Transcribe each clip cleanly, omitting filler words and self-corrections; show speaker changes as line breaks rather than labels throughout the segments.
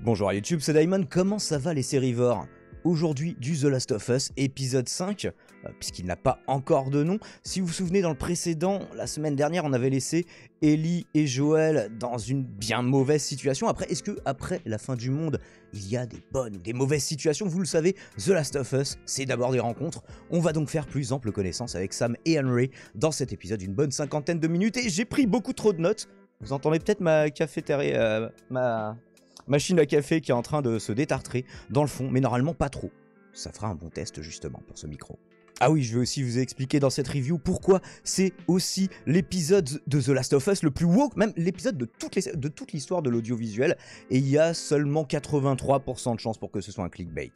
Bonjour à YouTube, c'est Daimon, comment ça va les sérivores? Aujourd'hui du The Last of Us, épisode 5, puisqu'il n'a pas encore de nom. Si vous vous souvenez, dans le précédent, la semaine dernière, on avait laissé Ellie et Joel dans une bien mauvaise situation. Après, est-ce que après la fin du monde, il y a des bonnes ou des mauvaises situations? Vous le savez, The Last of Us, c'est d'abord des rencontres. On va donc faire plus ample connaissance avec Sam et Henry dans cet épisode, une bonne cinquantaine de minutes. Et j'ai pris beaucoup trop de notes. Vous entendez peut-être ma cafétéria, ma machine à café qui est en train de se détartrer dans le fond, mais normalement pas trop. Ça fera un bon test justement pour ce micro. Ah oui, je vais aussi vous expliquer dans cette review pourquoi c'est aussi l'épisode de The Last of Us le plus woke, même l'épisode de toute l'histoire de l'audiovisuel, et il y a seulement 83% de chances pour que ce soit un clickbait.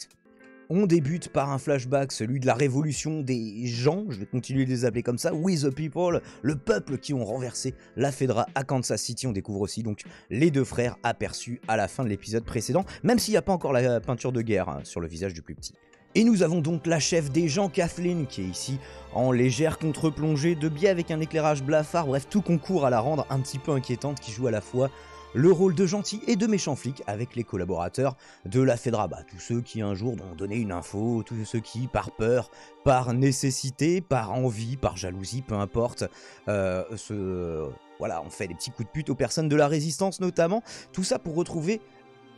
On débute par un flashback, celui de la révolution des gens, je vais continuer de les appeler comme ça, We the People, le peuple qui ont renversé la Fedra à Kansas City. On découvre aussi donc les deux frères aperçus à la fin de l'épisode précédent, même s'il n'y a pas encore la peinture de guerre sur le visage du plus petit. Et nous avons donc la chef des gens, Kathleen, qui est ici en légère contre-plongée de biais avec un éclairage blafard, bref tout concourt à la rendre un petit peu inquiétante, qui joue à la fois le rôle de gentil et de méchant flic avec les collaborateurs de la Fedra. Tous ceux qui un jour ont donné une info, tous ceux qui, par peur, par nécessité, par envie, par jalousie, peu importe, voilà, on fait des petits coups de pute aux personnes de la résistance notamment. Tout ça pour retrouver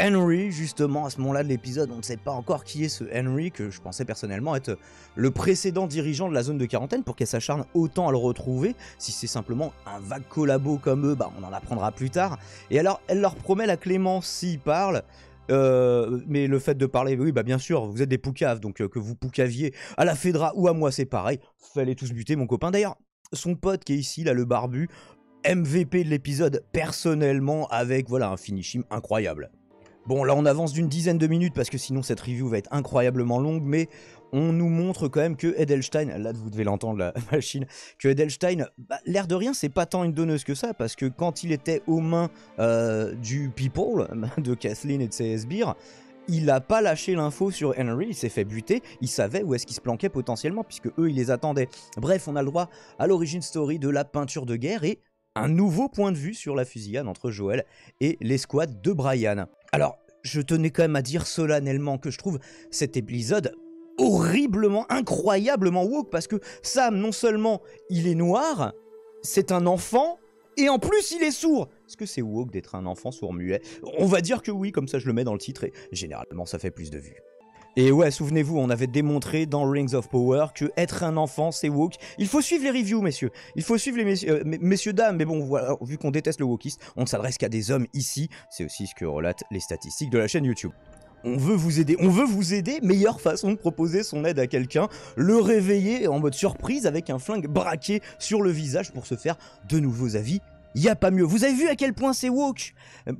Henry, justement, à ce moment-là de l'épisode, on ne sait pas encore qui est ce Henry, que je pensais personnellement être le précédent dirigeant de la zone de quarantaine, pour qu'elle s'acharne autant à le retrouver. Si c'est simplement un vague collabo comme eux, on en apprendra plus tard. Et alors, elle leur promet la clémence s'ils parlent, mais le fait de parler, oui, bien sûr, vous êtes des poucaves, donc que vous poucaviez à la Fedra ou à moi, c'est pareil. Fallait tous buter, mon copain. D'ailleurs, son pote qui est ici, là, le barbu, MVP de l'épisode, personnellement, avec, voilà, un finishing incroyable. Bon, là on avance d'une dizaine de minutes parce que sinon cette review va être incroyablement longue, mais on nous montre quand même que Edelstein, là vous devez l'entendre la machine, que Edelstein, l'air de rien c'est pas tant une donneuse que ça, parce que quand il était aux mains du People, de Kathleen et de ses sbires, il a pas lâché l'info sur Henry, il s'est fait buter, il savait où est-ce qu'il se planquait potentiellement, puisque eux ils les attendaient. Bref, on a le droit à l'origin story de la peinture de guerre et un nouveau point de vue sur la fusillade entre Joel et l'escouade de Brian. Alors, je tenais quand même à dire solennellement que je trouve cet épisode horriblement, incroyablement woke, parce que Sam, non seulement il est noir, c'est un enfant, et en plus il est sourd. Est-ce que c'est woke d'être un enfant sourd-muet? On va dire que oui, comme ça je le mets dans le titre, et généralement ça fait plus de vues. Et ouais, souvenez-vous, on avait démontré dans Rings of Power que être un enfant, c'est woke. Il faut suivre les reviews, messieurs. Il faut suivre les messieurs dames. Mais bon, voilà, vu qu'on déteste le wokiste, on ne s'adresse qu'à des hommes ici. C'est aussi ce que relatent les statistiques de la chaîne YouTube. On veut vous aider, meilleure façon de proposer son aide à quelqu'un, le réveiller en mode surprise avec un flingue braqué sur le visage pour se faire de nouveaux avis. Y a pas mieux. Vous avez vu à quel point c'est woke?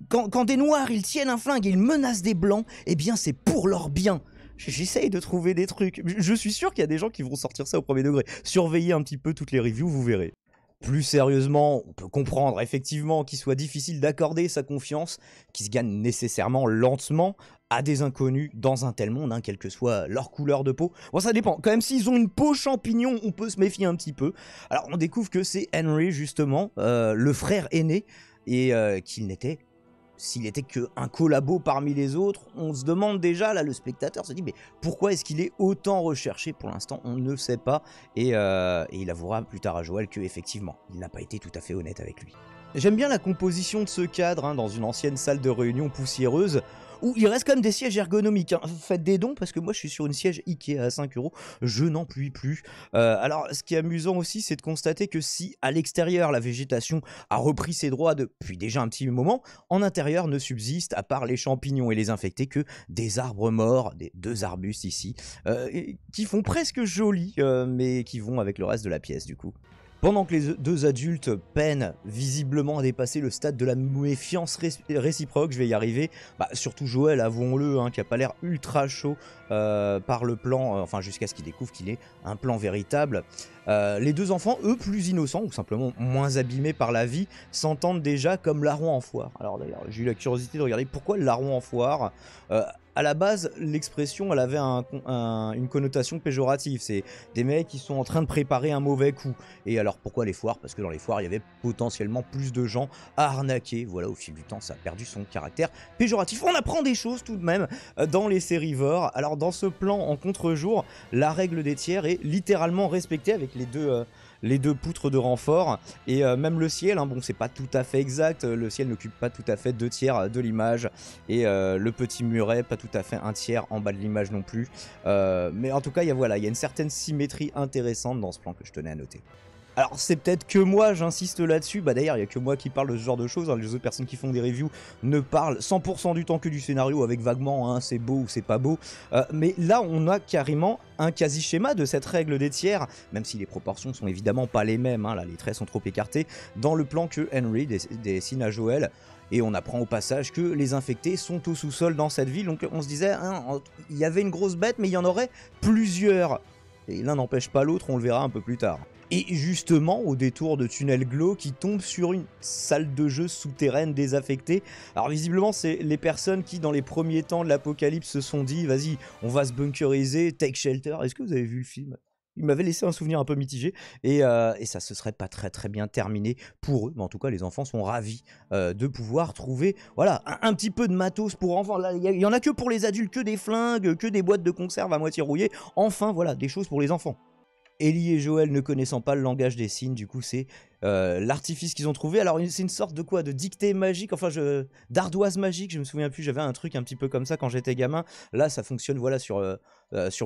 Quand des noirs, ils tiennent un flingue et ils menacent des blancs, eh bien c'est pour leur bien. J'essaye de trouver des trucs. Je suis sûr qu'il y a des gens qui vont sortir ça au premier degré. Surveillez un petit peu toutes les reviews, vous verrez. Plus sérieusement, on peut comprendre effectivement qu'il soit difficile d'accorder sa confiance, qui se gagne nécessairement lentement, à des inconnus dans un tel monde, quelle que soit leur couleur de peau. Bon, ça dépend. Quand même, s'ils ont une peau champignon, on peut se méfier un petit peu. Alors, on découvre que c'est Henry, justement, le frère aîné, et s'il était qu'un collabo parmi les autres, on se demande déjà, là le spectateur se dit mais pourquoi est-ce qu'il est autant recherché? Pour l'instant on ne sait pas, et il avouera plus tard à Joel que effectivement il n'a pas été tout à fait honnête avec lui. J'aime bien la composition de ce cadre dans une ancienne salle de réunion poussiéreuse, où il reste quand même des sièges ergonomiques. Faites des dons, parce que moi je suis sur une siège Ikea à 5 €, je n'en puis plus. Alors ce qui est amusant aussi, c'est de constater que si à l'extérieur la végétation a repris ses droits depuis déjà un petit moment, en intérieur ne subsiste, à part les champignons et les infectés, que des arbres morts, des deux arbustes ici, qui font presque joli, mais qui vont avec le reste de la pièce du coup. Pendant que les deux adultes peinent visiblement à dépasser le stade de la méfiance réciproque, je vais y arriver, surtout Joel, avouons-le, qui a pas l'air ultra chaud par le plan, enfin jusqu'à ce qu'il découvre qu'il est un plan véritable. Les deux enfants, eux, plus innocents ou simplement moins abîmés par la vie, s'entendent déjà comme larrons en foire. Alors d'ailleurs, j'ai eu la curiosité de regarder pourquoi le larron en foire. À la base, l'expression, elle avait une connotation péjorative. C'est des mecs qui sont en train de préparer un mauvais coup. Et alors pourquoi les foires? Parce que dans les foires, il y avait potentiellement plus de gens à arnaquer. Voilà, au fil du temps, ça a perdu son caractère péjoratif. On apprend des choses tout de même dans les sérivores. Alors dans ce plan en contre-jour, la règle des tiers est littéralement respectée avec les deux poutres de renfort et même le ciel, hein, bon c'est pas tout à fait exact, le ciel n'occupe pas tout à fait 2/3 de l'image et le petit muret pas tout à fait 1/3 en bas de l'image non plus, mais en tout cas il y a une certaine symétrie intéressante dans ce plan que je tenais à noter. Alors c'est peut-être que moi, j'insiste là-dessus, bah d'ailleurs il n'y a que moi qui parle de ce genre de choses, hein. Les autres personnes qui font des reviews ne parlent 100% du temps que du scénario avec vaguement hein, c'est beau ou c'est pas beau, mais là on a carrément un quasi-schéma de cette règle des tiers, même si les proportions sont évidemment pas les mêmes, hein, là les traits sont trop écartés, dans le plan que Henry dessine à Joel. Et on apprend au passage que les infectés sont au sous-sol dans cette ville, donc on se disait, hein, il y avait une grosse bête mais il y en aurait plusieurs, et l'un n'empêche pas l'autre, on le verra un peu plus tard. Et justement, au détour de Tunnel Glow qui tombe sur une salle de jeu souterraine désaffectée. Alors visiblement, c'est les personnes qui, dans les premiers temps de l'apocalypse, se sont dit « Vas-y, on va se bunkeriser, take shelter ». Est-ce que vous avez vu le film ? Il m'avait laissé un souvenir un peu mitigé et ça se serait pas très bien terminé pour eux. Mais en tout cas, les enfants sont ravis de pouvoir trouver voilà, un petit peu de matos pour enfants. Là, il y en a que pour les adultes, que des flingues, que des boîtes de conserve à moitié rouillées. Enfin, voilà, des choses pour les enfants. Ellie et Joel ne connaissant pas le langage des signes, du coup c'est l'artifice qu'ils ont trouvé. Alors c'est une sorte de quoi? De dictée magique, enfin d'ardoise magique, je me souviens plus, j'avais un truc un petit peu comme ça quand j'étais gamin. Là ça fonctionne voilà sur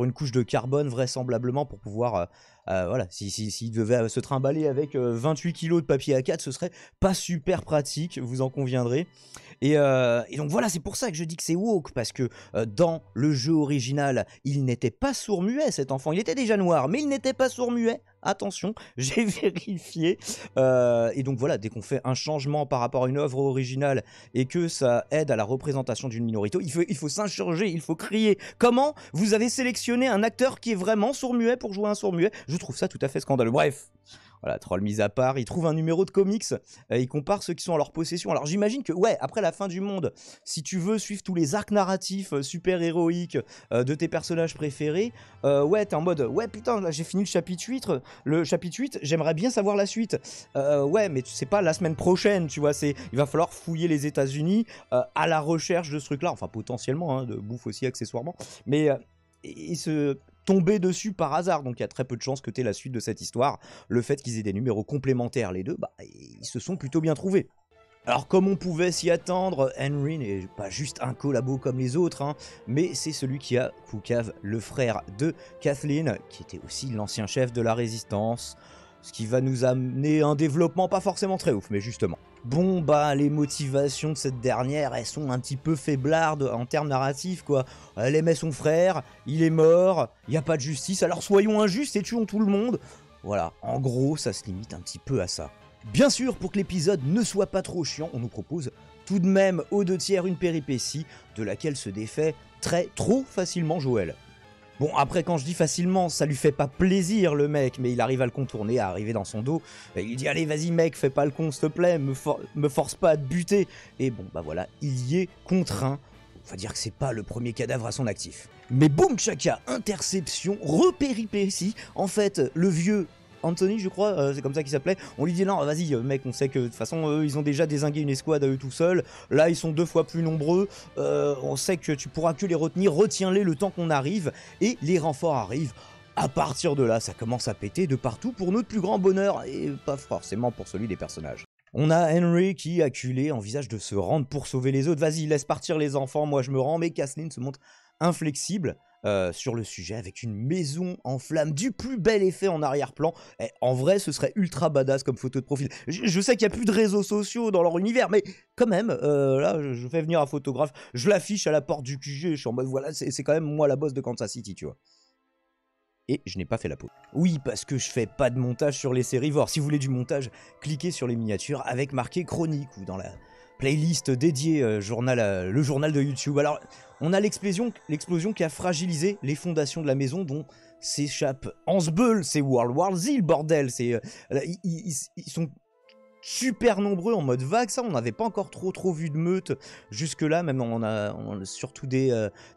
une couche de carbone vraisemblablement pour pouvoir... voilà, s'il devait se trimballer avec 28 kilos de papier A4, ce serait pas super pratique, vous en conviendrez. Et donc voilà, c'est pour ça que je dis que c'est woke, parce que dans le jeu original, il n'était pas sourd-muet cet enfant, il était déjà noir, mais il n'était pas sourd-muet. Attention, j'ai vérifié. Et donc voilà, dès qu'on fait un changement par rapport à une œuvre originale et que ça aide à la représentation d'une minorité, il faut s'insurger, il faut crier. Comment vous avez sélectionné un acteur qui est vraiment sourd-muet pour jouer un sourd-muet? Je trouve ça tout à fait scandaleux. Bref. Voilà, troll mis à part, il trouve un numéro de comics, il compare ceux qui sont en leur possession. Alors j'imagine que, ouais, après la fin du monde, si tu veux suivre tous les arcs narratifs super-héroïques de tes personnages préférés, ouais, t'es en mode, ouais, putain, là j'ai fini le chapitre 8, j'aimerais bien savoir la suite. Ouais, mais c'est pas la semaine prochaine, tu vois, il va falloir fouiller les États-Unis à la recherche de ce truc-là, enfin potentiellement, hein, de bouffe aussi accessoirement, mais tomber dessus par hasard, donc il y a très peu de chances que tu aies la suite de cette histoire. Le fait qu'ils aient des numéros complémentaires les deux, bah ils se sont plutôt bien trouvés. Alors comme on pouvait s'y attendre, Henry n'est pas juste un collabo comme les autres, hein, mais c'est celui qui a Poucave, le frère de Kathleen, qui était aussi l'ancien chef de la résistance, ce qui va nous amener un développement pas forcément très ouf, mais justement. Bon bah les motivations de cette dernière, elles sont un petit peu faiblardes en termes narratifs quoi. Elle aimait son frère, il est mort, il n'y a pas de justice, alors soyons injustes et tuons tout le monde. Voilà, en gros ça se limite un petit peu à ça. Bien sûr, pour que l'épisode ne soit pas trop chiant, on nous propose tout de même aux 2/3 une péripétie de laquelle se défait trop facilement Joel. Bon, après, quand je dis facilement, ça lui fait pas plaisir, le mec, mais il arrive à le contourner, à arriver dans son dos. Et il dit, allez, vas-y, mec, fais pas le con, s'il te plaît, me force pas à te buter. Et bon, bah voilà, il y est contraint. On va dire que c'est pas le premier cadavre à son actif. Mais boum, tchaka, interception, repéripétie. En fait, le vieux Anthony, je crois, c'est comme ça qu'il s'appelait, on lui dit non, vas-y mec, on sait que de toute façon eux ils ont déjà dézingué une escouade à eux tout seuls, là ils sont 2 fois plus nombreux, on sait que tu pourras que les retenir, retiens-les le temps qu'on arrive, et les renforts arrivent. À partir de là, ça commence à péter de partout pour notre plus grand bonheur, et pas forcément pour celui des personnages. On a Henry qui, acculé, envisage de se rendre pour sauver les autres. Vas-y, laisse partir les enfants, moi je me rends, mais Kathleen se montre inflexible sur le sujet avec une maison en flammes, du plus bel effet en arrière-plan. En vrai, ce serait ultra badass comme photo de profil. Je sais qu'il n'y a plus de réseaux sociaux dans leur univers, mais quand même, là, je fais venir un photographe, je l'affiche à la porte du QG, je suis en mode, voilà, c'est quand même moi la boss de Kansas City, tu vois. Et je n'ai pas fait la peau. Oui, parce que je fais pas de montage sur les sérivores. Si vous voulez du montage, cliquez sur les miniatures avec marqué chronique ou dans la playlist dédiée le journal de YouTube. Alors, on a l'explosion qui a fragilisé les fondations de la maison dont s'échappe Hans-Beul, c'est World War Z, le bordel. Ils sont super nombreux en mode vague, ça on n'avait pas encore trop vu de meute jusque là, même on a surtout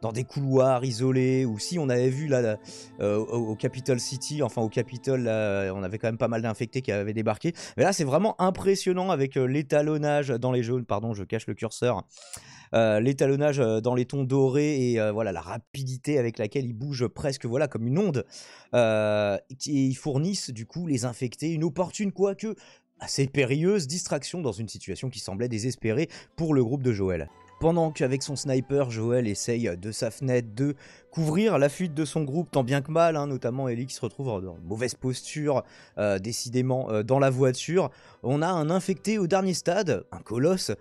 dans des couloirs isolés, ou si on avait vu là au Capital City, enfin au Capitole, là, on avait quand même pas mal d'infectés qui avaient débarqué, mais là c'est vraiment impressionnant avec l'étalonnage dans les jaunes, pardon je cache le curseur, l'étalonnage dans les tons dorés et voilà la rapidité avec laquelle ils bougent presque voilà comme une onde, et ils fournissent du coup les infectés une opportune quoique assez périlleuse distraction dans une situation qui semblait désespérée pour le groupe de Joel. Pendant qu'avec son sniper, Joel essaye de sa fenêtre de couvrir la fuite de son groupe tant bien que mal, hein, notamment Ellie qui se retrouve dans une mauvaise posture, décidément dans la voiture. On a un infecté au dernier stade, un colosse,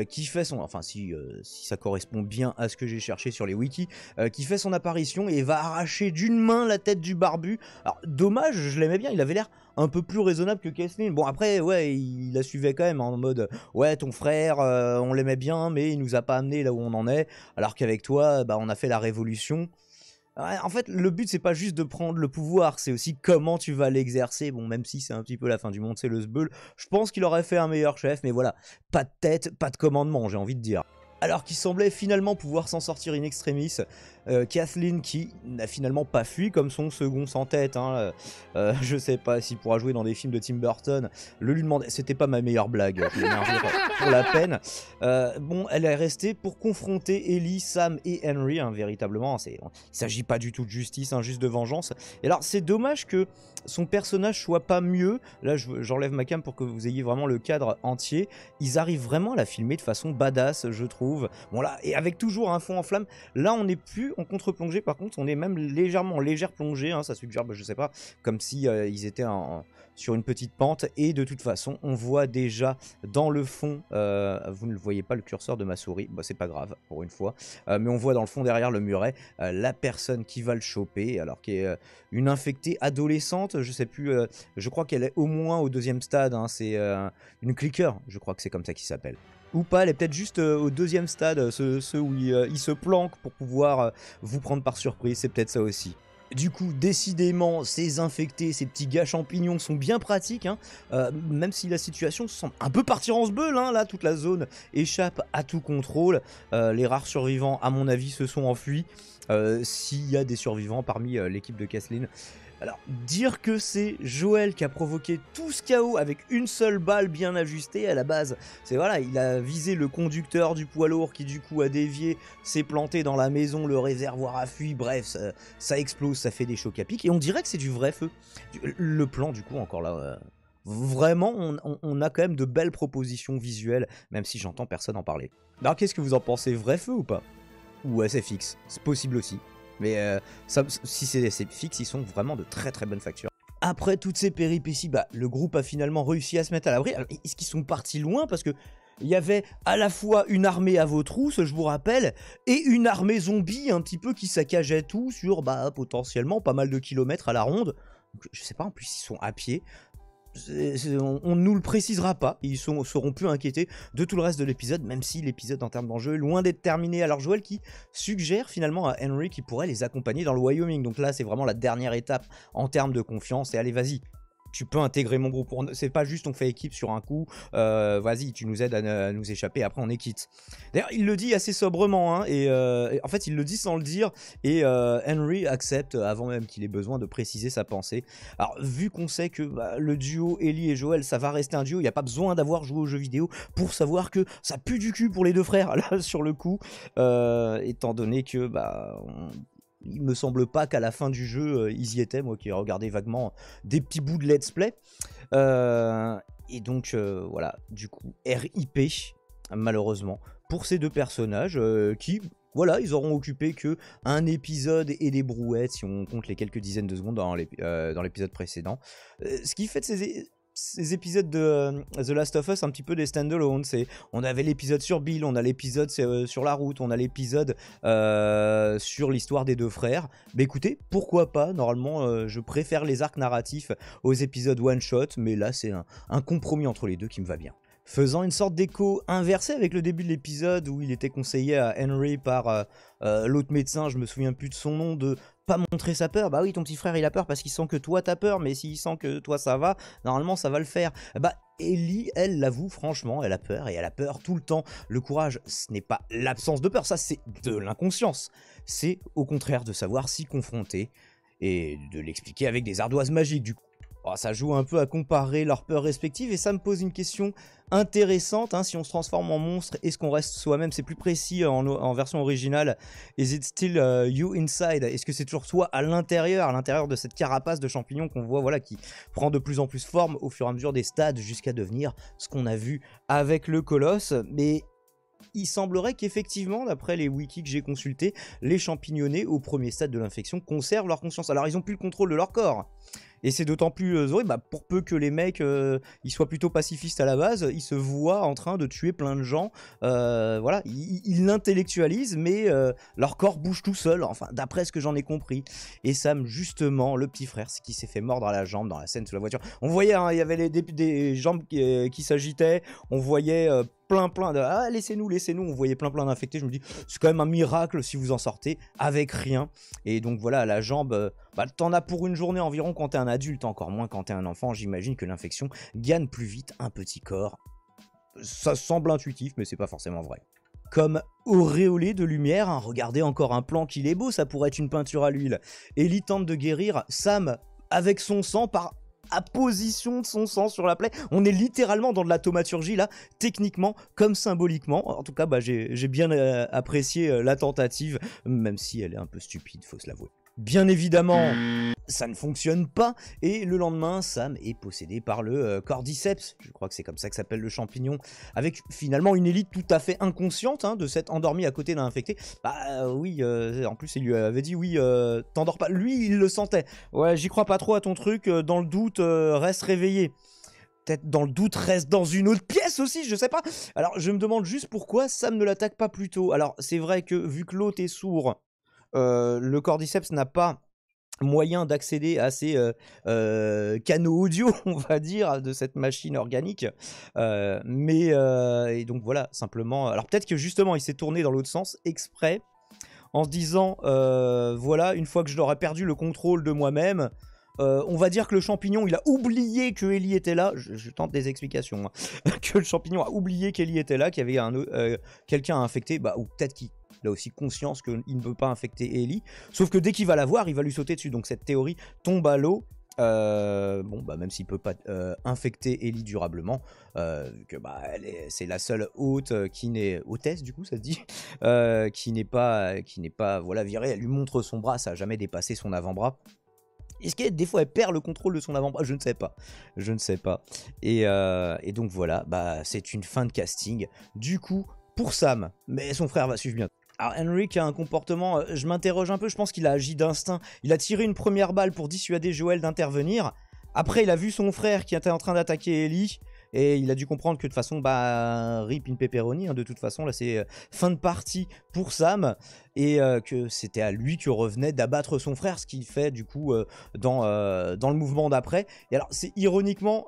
qui fait son... Enfin, si ça correspond bien à ce que j'ai cherché sur les wikis, qui fait son apparition et va arracher d'une main la tête du barbu. Alors, dommage, je l'aimais bien, il avait l'air un peu plus raisonnable que Kathleen. Bon, après, ouais, il la suivait quand même, hein, en mode ouais, ton frère, on l'aimait bien, mais il nous a pas amené là où on en est, alors qu'avec toi, bah, on a fait la révolution. Ouais, en fait, le but, c'est pas juste de prendre le pouvoir, c'est aussi comment tu vas l'exercer. Bon, même si c'est un petit peu la fin du monde, c'est le sbeul. Je pense qu'il aurait fait un meilleur chef, mais voilà, pas de tête, pas de commandement, j'ai envie de dire. Alors qu'il semblait finalement pouvoir s'en sortir in extremis, Kathleen qui n'a finalement pas fui comme son second sans tête, hein, je sais pas s'il pourra jouer dans des films de Tim Burton, le lui demander, c'était pas ma meilleure blague, je vais m'énerver pour la peine. Bon, elle est restée pour confronter Ellie, Sam et Henry, hein, véritablement, il s'agit pas du tout de justice, hein, juste de vengeance. Et alors c'est dommage que son personnage soit pas mieux, là j'enlève ma cam pour que vous ayez vraiment le cadre entier, ils arrivent vraiment à la filmer de façon badass, je trouve. Bon là, et avec toujours un fond en flamme, là on n'est plus en contre-plongée, par contre on est même légèrement en légère plongée, hein, ça suggère, bah, je sais pas, comme si ils étaient sur une petite pente, et de toute façon on voit déjà dans le fond, vous ne le voyez pas le curseur de ma souris, bah, c'est pas grave pour une fois, mais on voit dans le fond derrière le muret la personne qui va le choper, alors qui est une infectée adolescente, je sais plus, je crois qu'elle est au moins au 2e stade, hein, c'est une clicker, je crois que c'est comme ça qu'il s'appelle. Ou pas, elle est peut-être juste au 2e stade, ceux où il se planque pour pouvoir vous prendre par surprise, c'est peut-être ça aussi. Du coup, décidément, ces infectés, ces petits gars champignons sont bien pratiques, hein, même si la situation semble un peu partir en sbeul, hein, là, toute la zone échappe à tout contrôle. Les rares survivants, à mon avis, se sont enfuis, s'il y a des survivants parmi l'équipe de Kathleen. Alors, dire que c'est Joel qui a provoqué tout ce chaos avec une seule balle bien ajustée à la base, c'est voilà, il a visé le conducteur du poids lourd qui du coup a dévié, s'est planté dans la maison, le réservoir a fui, bref, ça explose, ça fait des chocs à pic, et on dirait que c'est du vrai feu. Le plan du coup, encore là, vraiment, on a quand même de belles propositions visuelles, même si j'entends personne en parler. Alors qu'est-ce que vous en pensez, vrai feu ou pas? Ou SFX, c'est possible aussi. Mais si c'est des fixes, ils sont vraiment de très très bonne facture. Après toutes ces péripéties, bah, le groupe a finalement réussi à se mettre à l'abri. Est-ce qu'ils sont partis loin? Parce que il y avait à la fois une armée à vos trousses, je vous rappelle, et une armée zombie un petit peu qui saccageait tout sur bah, potentiellement pas mal de kilomètres à la ronde. Donc, je sais pas, en plus ils sont à pied. On ne nous le précisera pas, ils seront plus inquiétés de tout le reste de l'épisode, même si l'épisode en termes d'enjeu est loin d'être terminé. Alors Joel qui suggère finalement à Henry qui pourrait les accompagner dans le Wyoming, donc là c'est vraiment la dernière étape en termes de confiance, et allez vas-y, tu peux intégrer mon groupe, c'est pas juste on fait équipe sur un coup, vas-y tu nous aides à nous échapper, après on est quitte. D'ailleurs il le dit assez sobrement, hein, et en fait il le dit sans le dire, et Henry accepte avant même qu'il ait besoin de préciser sa pensée. Alors vu qu'on sait que bah, le duo Ellie et Joel ça va rester un duo, il n'y a pas besoin d'avoir joué aux jeux vidéo pour savoir que ça pue du cul pour les deux frères là sur le coup, étant donné que bah il me semble pas qu'à la fin du jeu ils y étaient, moi qui ai regardé vaguement des petits bouts de let's play, et donc voilà, du coup RIP malheureusement pour ces deux personnages qui voilà, ils auront occupé que un épisode et des brouettes si on compte les quelques dizaines de secondes dans l'épisode précédent, ce qui fait de ces épisodes de The Last of Us un petit peu des stand-alone. On avait l'épisode sur Bill, on a l'épisode sur la route, on a l'épisode sur l'histoire des deux frères. Mais écoutez, pourquoi pas, normalement je préfère les arcs narratifs aux épisodes one-shot, mais là c'est un compromis entre les deux qui me va bien. faisant une sorte d'écho inversé avec le début de l'épisode où il était conseillé à Henry par l'autre médecin, je me souviens plus de son nom, de pas montrer sa peur. Bah oui, ton petit frère il a peur parce qu'il sent que toi t'as peur, mais s'il sent que toi ça va, normalement ça va le faire. Bah Ellie, elle l'avoue franchement, elle a peur et elle a peur tout le temps. Le courage, ce n'est pas l'absence de peur, ça c'est de l'inconscience. C'est au contraire de savoir s'y confronter et de l'expliquer avec des ardoises magiques du coup. Oh, ça joue un peu à comparer leurs peurs respectives et ça me pose une question intéressante. Hein, si on se transforme en monstre, est-ce qu'on reste soi-même? C'est plus précis en version originale. Is it still you inside? Est-ce que c'est toujours toi à l'intérieur de cette carapace de champignons qu'on voit, voilà, qui prend de plus en plus forme au fur et à mesure des stades jusqu'à devenir ce qu'on a vu avec le colosse. Mais il semblerait qu'effectivement, d'après les wikis que j'ai consultés, les champignonnés au premier stade de l'infection conservent leur conscience. Alors ils n'ont plus le contrôle de leur corps. Et c'est d'autant plus horrible, pour peu que les mecs ils soient plutôt pacifistes à la base, ils se voient en train de tuer plein de gens. Voilà, ils l'intellectualisent, mais leur corps bouge tout seul, enfin d'après ce que j'en ai compris. Et Sam, justement, le petit frère, c'est qui s'est fait mordre à la jambe dans la scène sous la voiture. On voyait, hein, il y avait des jambes qui s'agitaient, on voyait plein de ah laissez-nous, on voyait plein d'infectés. Je me dis c'est quand même un miracle si vous en sortez avec rien. Et donc voilà, la jambe, t'en as pour une journée environ quand t'es un adulte, encore moins quand t'es un enfant. J'imagine que l'infection gagne plus vite un petit corps. Ça semble intuitif, mais c'est pas forcément vrai. Comme auréolé de lumière, hein, regardez encore un plan qu'il est beau, ça pourrait être une peinture à l'huile. Ellie tente de guérir Sam avec son sang par apposition de son sang sur la plaie. On est littéralement dans de la thaumaturgie là, techniquement comme symboliquement. En tout cas, j'ai bien apprécié la tentative, même si elle est un peu stupide, faut se l'avouer. Bien évidemment, ça ne fonctionne pas, et le lendemain, Sam est possédé par le Cordyceps, je crois que c'est comme ça que s'appelle le champignon, avec finalement une Ellie tout à fait inconsciente, hein, de s'être endormie à côté d'un infecté. Oui, en plus il lui avait dit oui, t'endors pas, lui il le sentait. Ouais, j'y crois pas trop à ton truc, dans le doute, reste réveillé. Peut-être dans le doute, reste dans une autre pièce aussi, je sais pas. Alors je me demande juste pourquoi Sam ne l'attaque pas plus tôt. Alors c'est vrai que vu que l'autre est sourd, le Cordyceps n'a pas moyen d'accéder à ces canaux audio, on va dire, de cette machine organique. Et donc voilà, simplement. Alors peut-être que justement, il s'est tourné dans l'autre sens exprès, en se disant, voilà, une fois que je l'aurai perdu le contrôle de moi-même, on va dire que le champignon, il a oublié que Ellie était là. Je tente des explications. Hein. Que le champignon a oublié qu'Ellie était là, qu'il y avait quelqu'un à infecter, ou peut-être qu'il a aussi conscience qu'il ne peut pas infecter Ellie. Sauf que dès qu'il va la voir, il va lui sauter dessus. Donc cette théorie tombe à l'eau. Même s'il peut pas infecter Ellie durablement, c'est la seule hôte qui n'est hôtesse, du coup ça se dit, qui n'est pas voilà, virée. Elle lui montre son bras, ça a jamais dépassé son avant-bras. Est-ce qu'elle, des fois, elle perd le contrôle de son avant-bras? Je ne sais pas. Et donc voilà, c'est une fin de casting. Du coup, pour Sam, mais son frère va suivre bien. Alors Henry qui a un comportement, je m'interroge un peu, je pense qu'il a agi d'instinct. Il a tiré une première balle pour dissuader Joel d'intervenir. Après, il a vu son frère qui était en train d'attaquer Ellie. Et il a dû comprendre que de toute façon, rip in pepperoni, hein, de toute façon, là c'est fin de partie pour Sam, et que c'était à lui que revenait d'abattre son frère, ce qu'il fait du coup dans le mouvement d'après. Et alors c'est ironiquement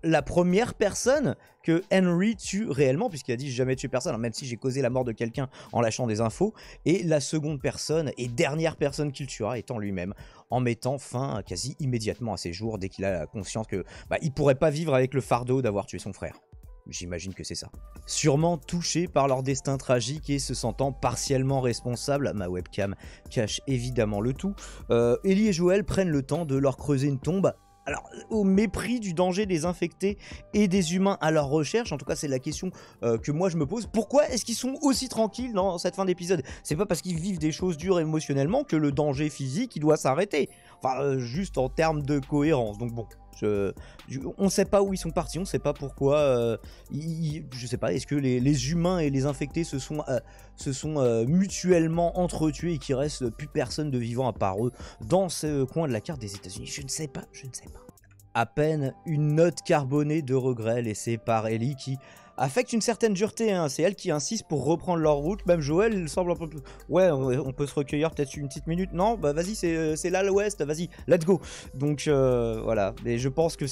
la première personne que Henry tue réellement, puisqu'il a dit j'ai jamais tué personne, alors même si j'ai causé la mort de quelqu'un en lâchant des infos, et la seconde personne et dernière personne qu'il tuera étant lui-même, en mettant fin quasi immédiatement à ses jours dès qu'il a conscience que il pourrait pas vivre avec le fardeau d'avoir tué son frère. J'imagine que c'est ça. Sûrement touché par leur destin tragique et se sentant partiellement responsable, ma webcam cache évidemment le tout, Ellie et Joel prennent le temps de leur creuser une tombe. Alors, au mépris du danger des infectés et des humains à leur recherche, en tout cas c'est la question que moi je me pose, pourquoi est-ce qu'ils sont aussi tranquilles dans cette fin d'épisode? C'est pas parce qu'ils vivent des choses dures émotionnellement que le danger physique il doit s'arrêter. Enfin, juste en termes de cohérence, donc bon. On sait pas où ils sont partis, on sait pas pourquoi, je sais pas, est-ce que les humains et les infectés se sont mutuellement entretués et qu'il reste plus personne de vivant à part eux dans ce coin de la carte des États-Unis? Je ne sais pas. À peine une note carbonée de regret laissée par Ellie qui affecte une certaine dureté, hein. C'est elle qui insiste pour reprendre leur route. Même Joel il semble un peu... Ouais, on peut se recueillir peut-être une petite minute. Non, vas-y, c'est là l'ouest, vas-y, let's go. Donc voilà, mais je pense que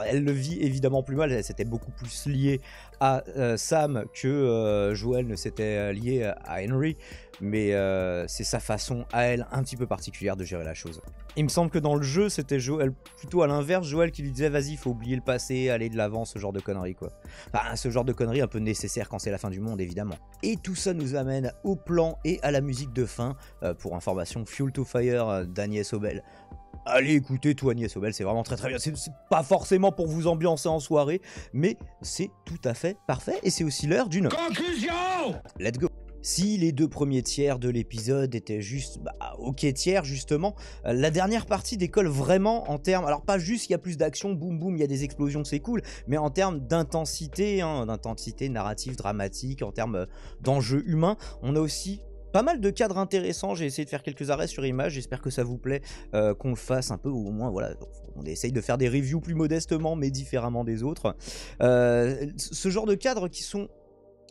elle le vit évidemment plus mal. Elle s'était beaucoup plus liée à Sam que Joel ne s'était lié à Henry, mais c'est sa façon à elle un petit peu particulière de gérer la chose. Il me semble que dans le jeu, c'était Joel plutôt à l'inverse, Joel qui lui disait vas-y, faut oublier le passé, aller de l'avant, ce genre de conneries quoi. Enfin, ce genre de conneries un peu nécessaire quand c'est la fin du monde évidemment. Et tout ça nous amène au plan et à la musique de fin. Pour information, Fuel to Fire d'Agnès Obel. Allez écoutez tout Agnès Obel, c'est vraiment très très bien. C'est pas forcément pour vous ambiancer en soirée, mais c'est tout à fait parfait. Et c'est aussi l'heure d'une conclusion. Let's go. Si les 2 premiers tiers de l'épisode étaient juste ok tiers justement, la dernière partie décolle vraiment en termes, alors pas juste il y a plus d'action, boum boum, il y a des explosions, c'est cool, mais en termes d'intensité, d'intensité narrative, dramatique, en termes d'enjeux humains, on a aussi pas mal de cadres intéressants. J'ai essayé de faire quelques arrêts sur image, j'espère que ça vous plaît, qu'on le fasse un peu, ou au moins voilà, on essaye de faire des reviews plus modestement mais différemment des autres. Ce genre de cadres qui sont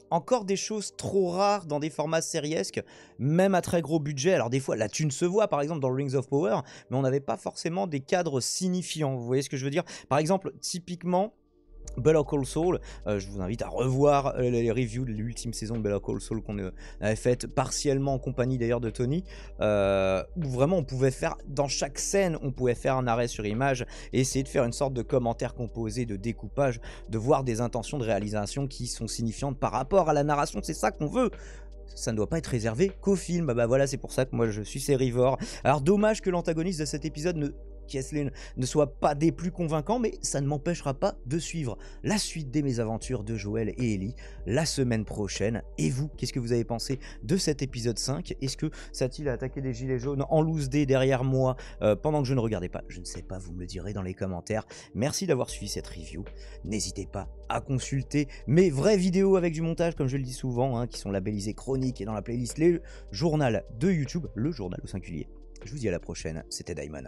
encore des choses trop rares dans des formats sériesques, même à très gros budget. Alors des fois la thune se voit, par exemple dans Rings of Power, mais on n'avait pas forcément des cadres signifiants, vous voyez ce que je veux dire. Par exemple, typiquement Better Call Saul, je vous invite à revoir les reviews de l'ultime saison de Better Call Saul qu'on avait faite partiellement en compagnie d'ailleurs de Tony, où vraiment on pouvait faire, dans chaque scène, on pouvait faire un arrêt sur image et essayer de faire une sorte de commentaire composé, de découpage, de voir des intentions de réalisation qui sont signifiantes par rapport à la narration, c'est ça qu'on veut. Ça ne doit pas être réservé qu'au film. Bah voilà, c'est pour ça que moi je suis sérivore. Alors dommage que l'antagoniste de cet épisode Kieslin ne soit pas des plus convaincants, mais ça ne m'empêchera pas de suivre la suite des mésaventures de Joel et Ellie la semaine prochaine. Et vous, qu'est-ce que vous avez pensé de cet épisode 5? Est-ce que ça a-t-il attaqué des gilets jaunes en loose day derrière moi pendant que je ne regardais pas? Je ne sais pas, vous me le direz dans les commentaires. Merci d'avoir suivi cette review. N'hésitez pas à consulter mes vraies vidéos avec du montage, comme je le dis souvent, qui sont labellisées chroniques et dans la playlist les journal de YouTube, le journal au singulier. Je vous dis à la prochaine, c'était Daimon.